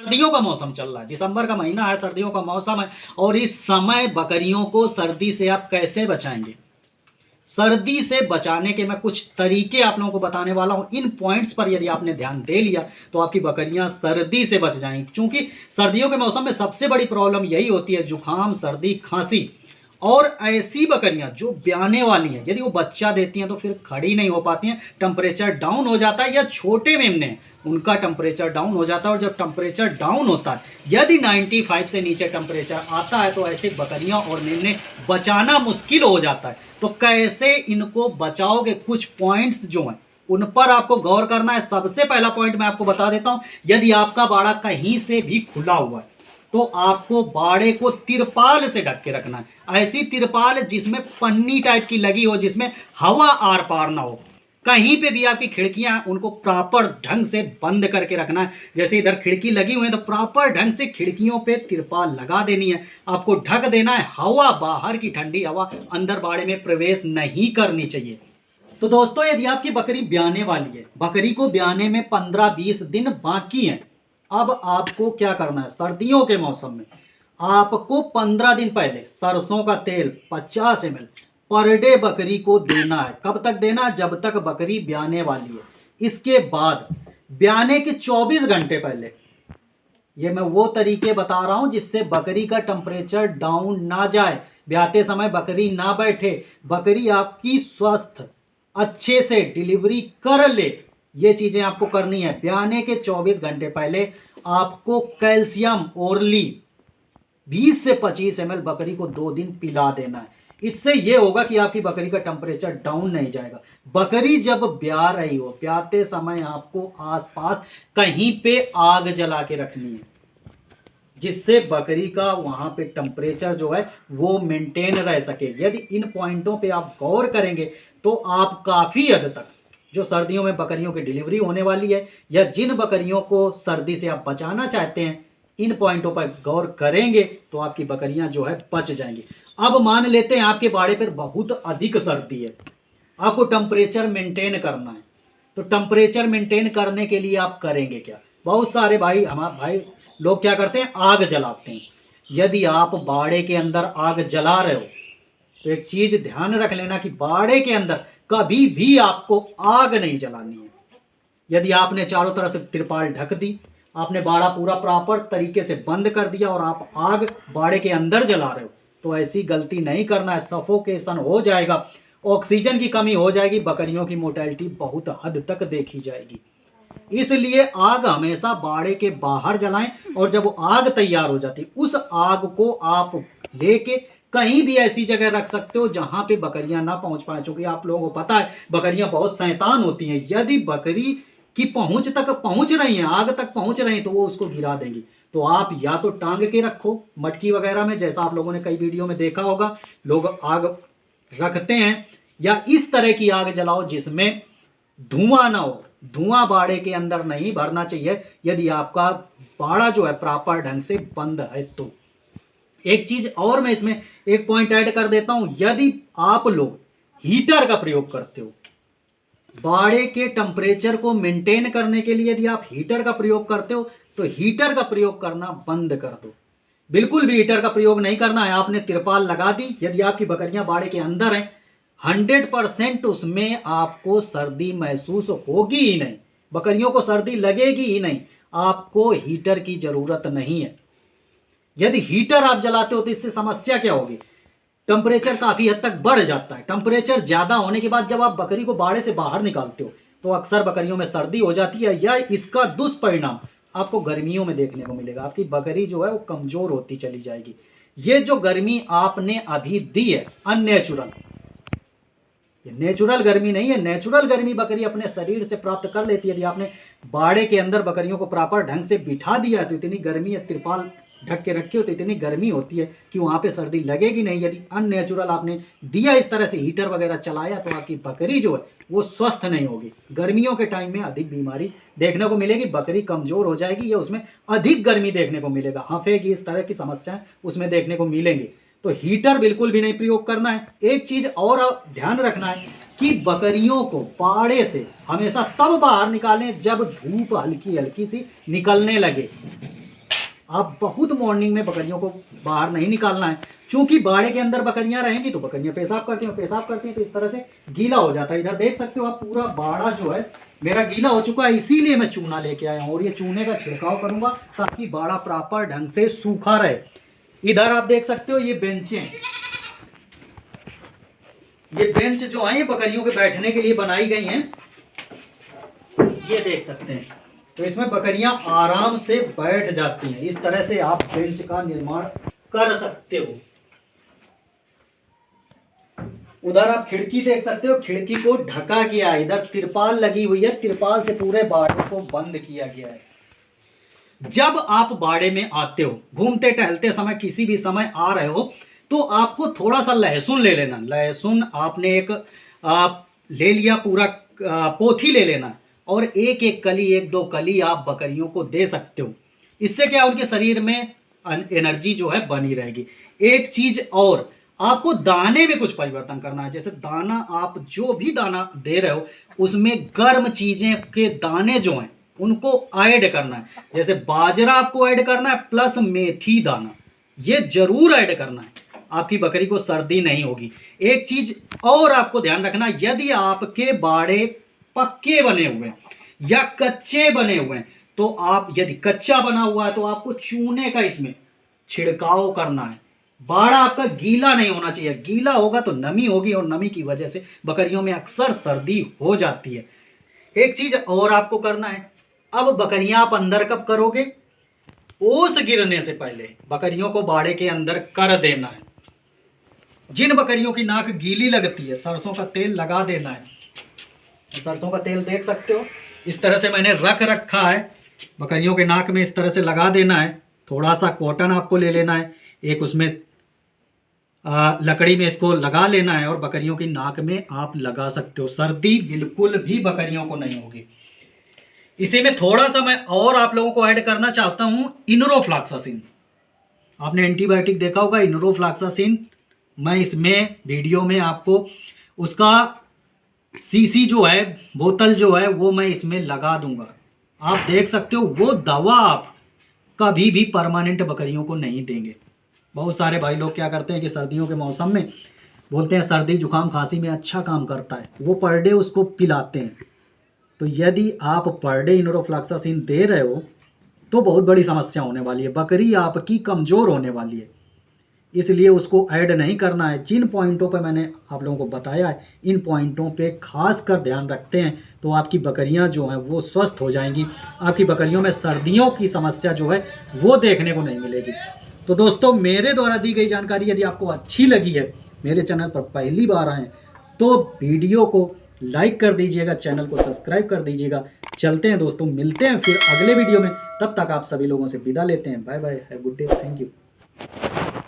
सर्दियों का मौसम चल रहा है, दिसंबर का महीना है, सर्दियों का मौसम है और इस समय बकरियों को सर्दी से आप कैसे बचाएंगे? सर्दी से बचाने के मैं कुछ तरीके आप लोगों को बताने वाला हूं। इन पॉइंट्स पर यदि आपने ध्यान दे लिया तो आपकी बकरियां सर्दी से बच जाएंगी, क्योंकि सर्दियों के मौसम में सबसे बड़ी प्रॉब्लम यही होती है, जुकाम, सर्दी, खांसी। और ऐसी बकरियां जो ब्याने वाली हैं, यदि वो बच्चा देती हैं तो फिर खड़ी नहीं हो पाती हैं, टेम्परेचर डाउन हो जाता है, या छोटे मेमने उनका टेम्परेचर डाउन हो जाता है। और जब टेम्परेचर डाउन होता है, यदि 95 से नीचे टेम्परेचर आता है, तो ऐसे बकरियां और मेमने बचाना मुश्किल हो जाता है। तो कैसे इनको बचाओगे, कुछ पॉइंट्स जो हैं उन पर आपको गौर करना है। सबसे पहला पॉइंट मैं आपको बता देता हूं, यदि आपका बाड़ा कहीं से भी खुला हुआ है तो आपको बाड़े को तिरपाल से ढक के रखना है। ऐसी तिरपाल जिसमें पन्नी टाइप की लगी हो, जिसमें हवा आर पार ना हो। कहीं पे भी आपकी खिड़कियां उनको प्रॉपर ढंग से बंद करके रखना है। जैसे इधर खिड़की लगी हुई है तो प्रॉपर ढंग से खिड़कियों पे तिरपाल लगा देनी है, आपको ढक देना है। हवा, बाहर की ठंडी हवा अंदर बाड़े में प्रवेश नहीं करनी चाहिए। तो दोस्तों, यदि आपकी बकरी ब्याने वाली है, बकरी को ब्याने में 15-20 दिन बाकी हैं, अब आपको क्या करना है, सर्दियों के मौसम में आपको 15 दिन पहले सरसों का तेल 50 ml पर डे बकरी को देना है। कब तक देना? जब तक बकरी ब्याने वाली है। इसके बाद ब्याने के 24 घंटे पहले, ये मैं वो तरीके बता रहा हूं जिससे बकरी का टेम्परेचर डाउन ना जाए, ब्याते समय बकरी ना बैठे, बकरी आपकी स्वस्थ अच्छे से डिलीवरी कर ले। ये चीजें आपको करनी है। ब्याने के 24 घंटे पहले आपको कैल्शियम ओरली 20 से 25 ml बकरी को 2 दिन पिला देना है। इससे यह होगा कि आपकी बकरी का टेम्परेचर डाउन नहीं जाएगा। बकरी जब ब्या रही हो, ब्याते समय आपको आसपास कहीं पे आग जला के रखनी है, जिससे बकरी का वहां पे टेम्परेचर जो है वो मेंटेन रह सके। यदि इन पॉइंटों पे आप गौर करेंगे तो आप काफी हद तक, जो सर्दियों में बकरियों की डिलीवरी होने वाली है या जिन बकरियों को सर्दी से आप बचाना चाहते हैं, इन पॉइंटों पर गौर करेंगे तो आपकी बकरियां जो है बच जाएंगी। अब मान लेते हैं आपके बाड़े पर बहुत अधिक सर्दी है, आपको टेम्परेचर मेंटेन करना है। तो टेम्परेचर मेंटेन करने के लिए आप करेंगे क्या? बहुत सारे हमारे भाई लोग क्या करते हैं, आग जलाते हैं। यदि आप बाड़े के अंदर आग जला रहे हो तो एक चीज ध्यान रख लेना कि बाड़े के अंदर कभी भी आपको आग नहीं जलानी है। यदि आपने चारों तरफ से तिरपाल ढक दी, आपने बाड़ा पूरा प्रॉपर तरीके से बंद कर दिया और आप आग बाड़े के अंदर जला रहे हो, तो ऐसी गलती नहीं करना है। सफोकेशन हो जाएगा, ऑक्सीजन की कमी हो जाएगी, बकरियों की मोर्टेलिटी बहुत हद तक देखी जाएगी। इसलिए आग हमेशा बाड़े के बाहर जलाएं, और जब आग तैयार हो जाती उस आग को आप लेके कहीं भी ऐसी जगह रख सकते हो जहां पे बकरियां ना पहुंच पाए। क्योंकि आप लोगों को पता है बकरियां बहुत शैतान होती हैं, यदि बकरी की पहुंच तक पहुंच रही हैं, आग तक पहुंच रही हैं, तो वो उसको गिरा देंगी। तो आप या तो टांग के रखो मटकी वगैरह में, जैसा आप लोगों ने कई वीडियो में देखा होगा लोग आग रखते हैं, या इस तरह की आग जलाओ जिसमें धुआं ना हो। धुआं बाड़े के अंदर नहीं भरना चाहिए यदि आपका बाड़ा जो है प्रॉपर ढंग से बंद है। तो एक चीज और मैं इसमें एक पॉइंट ऐड कर देता हूं, यदि आप लोग हीटर का प्रयोग करते हो, बाड़े के टेम्परेचर को मेंटेन करने के लिए यदि आप हीटर का प्रयोग करते हो, तो हीटर का प्रयोग करना बंद कर दो। बिल्कुल भी हीटर का प्रयोग नहीं करना है। आपने तिरपाल लगा दी, यदि आपकी बकरियां बाड़े के अंदर हैं, 100% उसमें आपको सर्दी महसूस होगी ही नहीं, बकरियों को सर्दी लगेगी ही नहीं। आपको हीटर की जरूरत नहीं है। यदि हीटर आप जलाते हो तो इससे समस्या क्या होगी, टेम्परेचर काफी हद तक बढ़ जाता है। टेम्परेचर ज्यादा होने के बाद जब आप बकरी को बाड़े से बाहर निकालते हो तो अक्सर बकरियों में सर्दी हो जाती है, या इसका दुष्परिणाम आपको गर्मियों में देखने को मिलेगा। आपकी बकरी जो है वो कमजोर होती चली जाएगी। ये जो गर्मी आपने अभी दी है अननेचुरल, ये नेचुरल गर्मी नहीं है। नेचुरल गर्मी बकरी अपने शरीर से प्राप्त कर लेती है। यदि आपने बाड़े के अंदर बकरियों को प्रॉपर ढंग से बिठा दिया है तो इतनी गर्मी है, तिरपाल ढक के रखी हो तो इतनी गर्मी होती है कि वहाँ पे सर्दी लगेगी नहीं। यदि अननेचुरल आपने दिया, इस तरह से हीटर वगैरह चलाया, तो आपकी बकरी जो है वो स्वस्थ नहीं होगी। गर्मियों के टाइम में अधिक बीमारी देखने को मिलेगी, बकरी कमजोर हो जाएगी, या उसमें अधिक गर्मी देखने को मिलेगा, हफेगी, इस तरह की समस्याएं उसमें देखने को मिलेंगी। तो हीटर बिल्कुल भी नहीं प्रयोग करना है। एक चीज और ध्यान रखना है कि बकरियों को बाड़े से हमेशा तब बाहर निकालें जब धूप हल्की हल्की सी निकलने लगे। आप बहुत मॉर्निंग में बकरियों को बाहर नहीं निकालना है, क्योंकि बाड़े के अंदर बकरियां रहेंगी तो बकरियां पेशाब करती हैं तो इस तरह से गीला हो जाता है। इधर देख सकते हो आप, पूरा बाड़ा जो है मेरा गीला हो चुका है, इसीलिए मैं चूना लेके आया हूँ और ये चूने का छिड़काव करूंगा ताकि बाड़ा प्रॉपर ढंग से सूखा रहे। इधर आप देख सकते हो ये बेंचें, ये बेंच जो है ये बकरियों के बैठने के लिए बनाई गई हैं, ये देख सकते हैं। तो इसमें बकरियां आराम से बैठ जाती हैं। इस तरह से आप बेंच का निर्माण कर सकते हो। उधर आप खिड़की देख सकते हो, खिड़की को ढका गया है, इधर तिरपाल लगी हुई है, तिरपाल से पूरे बाड़े को बंद किया गया है। जब आप बाड़े में आते हो, घूमते टहलते समय किसी भी समय आ रहे हो, तो आपको थोड़ा सा लहसुन ले लेना। लहसुन आपने एक ले लिया, पूरा पोथी ले लेना और एक एक कली, एक दो कली आप बकरियों को दे सकते हो। इससे क्या, उनके शरीर में एनर्जी जो है बनी रहेगी। एक चीज और, आपको दाने में कुछ परिवर्तन करना है। जैसे दाना, आप जो भी दाना दे रहे हो उसमें गर्म चीजें के दाने जो हैं उनको ऐड करना है। जैसे बाजरा आपको ऐड करना है प्लस मेथी दाना, ये जरूर ऐड करना है, आपकी बकरी को सर्दी नहीं होगी। एक चीज और आपको ध्यान रखना, यदि आपके बाड़े पक्के बने हुए हैं या कच्चे बने हुए हैं, तो आप, यदि कच्चा बना हुआ है तो आपको चूने का इसमें छिड़काव करना है। बाड़ा आपका गीला नहीं होना चाहिए, गीला होगा तो नमी होगी और नमी की वजह से बकरियों में अक्सर सर्दी हो जाती है। एक चीज और आपको करना है, अब बकरियां आप अंदर कब करोगे, ओस गिरने से पहले बकरियों को बाड़े के अंदर कर देना है। जिन बकरियों की नाक गीली लगती है, सरसों का तेल लगा देना है। सरसों का तेल देख सकते हो, इस तरह से मैंने रख रखा है, बकरियों के नाक में इस तरह से लगा देना है। थोड़ा सा कॉटन आपको ले लेना है, एक उसमें लकड़ी में इसको लगा लेना है और बकरियों की नाक में आप लगा सकते हो। सर्दी बिल्कुल भी बकरियों को नहीं होगी। इसी में थोड़ा सा मैं और आप लोगों को ऐड करना चाहता हूं, इनरोफ्लॉक्सासिन। आपने एंटीबायोटिक देखा होगा, इनरोफ्लॉक्सासिन। मैं इसमें वीडियो में आपको उसका सीसी जो है, बोतल जो है, वो मैं इसमें लगा दूंगा। आप देख सकते हो, वो दवा आप कभी भी परमानेंट बकरियों को नहीं देंगे। बहुत सारे भाई लोग क्या करते हैं कि सर्दियों के मौसम में बोलते हैं सर्दी जुकाम खांसी में अच्छा काम करता है, वो पर डे उसको पिलाते हैं। तो यदि आप पर डे इनरोफ्लॉक्सासिन दे रहे हो तो बहुत बड़ी समस्या होने वाली है, बकरी आपकी कमज़ोर होने वाली है। इसलिए उसको ऐड नहीं करना है। जिन पॉइंटों पे मैंने आप लोगों को बताया है, इन पॉइंटों पे खास कर ध्यान रखते हैं तो आपकी बकरियां जो हैं वो स्वस्थ हो जाएंगी। आपकी बकरियों में सर्दियों की समस्या जो है वो देखने को नहीं मिलेगी। तो दोस्तों, मेरे द्वारा दी गई जानकारी यदि आपको अच्छी लगी है, मेरे चैनल पर पहली बार आएँ तो वीडियो को लाइक कर दीजिएगा, चैनल को सब्सक्राइब कर दीजिएगा। चलते हैं दोस्तों, मिलते हैं फिर अगले वीडियो में। तब तक आप सभी लोगों से विदा लेते हैं। Bye bye, have good day, thank you.